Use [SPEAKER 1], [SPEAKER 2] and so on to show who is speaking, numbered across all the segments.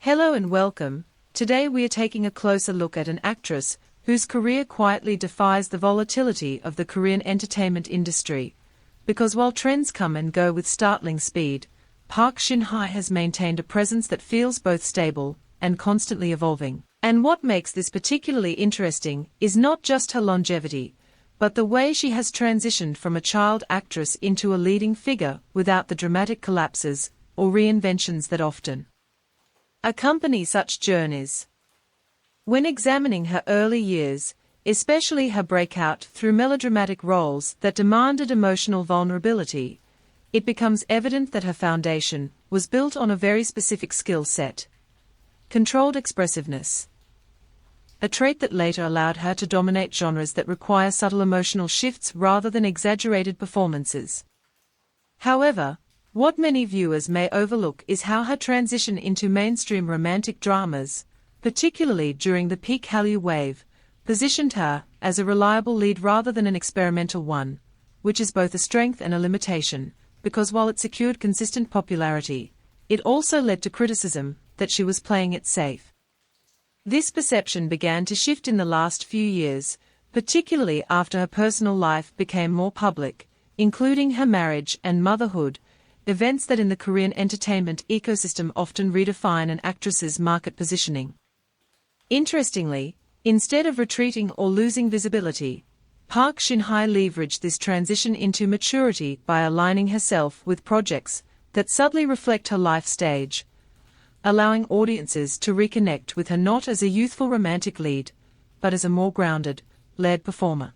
[SPEAKER 1] Hello and welcome. Today we are taking a closer look at an actress whose career quietly defies the volatility of the Korean entertainment industry. Because while trends come and go with startling speed, Park Shin-hye has maintained a presence that feels both stable and constantly evolving. And what makes this particularly interesting is not just her longevity, but the way she has transitioned from a child actress into a leading figure without the dramatic collapses or reinventions that often accompany such journeys. When examining her early years, especially her breakout through melodramatic roles that demanded emotional vulnerability, it becomes evident that her foundation was built on a very specific skill set: controlled expressiveness. A trait that later allowed her to dominate genres that require subtle emotional shifts rather than exaggerated performances. However, what many viewers may overlook is how her transition into mainstream romantic dramas, particularly during the peak Hallyu wave, positioned her as a reliable lead rather than an experimental one, which is both a strength and a limitation, because while it secured consistent popularity, it also led to criticism that she was playing it safe. This perception began to shift in the last few years, particularly after her personal life became more public, including her marriage and motherhood, events that in the Korean entertainment ecosystem often redefine an actress's market positioning. Interestingly, instead of retreating or losing visibility, Park Shin-hye leveraged this transition into maturity by aligning herself with projects that subtly reflect her life stage, allowing audiences to reconnect with her not as a youthful romantic lead, but as a more grounded, layered performer.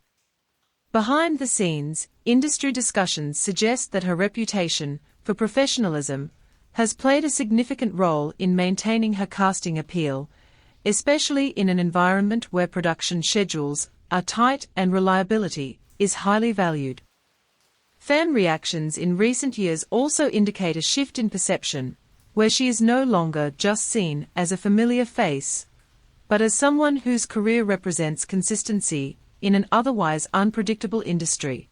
[SPEAKER 1] Behind the scenes, industry discussions suggest that her reputation for professionalism has played a significant role in maintaining her casting appeal, especially in an environment where production schedules are tight and reliability is highly valued. Fan reactions in recent years also indicate a shift in perception, where she is no longer just seen as a familiar face, but as someone whose career represents consistency in an otherwise unpredictable industry.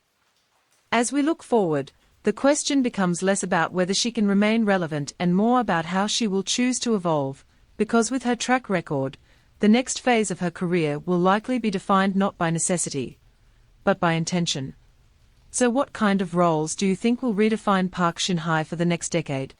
[SPEAKER 1] As we look forward, the question becomes less about whether she can remain relevant and more about how she will choose to evolve, because with her track record, the next phase of her career will likely be defined not by necessity, but by intention. So what kind of roles do you think will redefine Park Shin-hye for the next decade?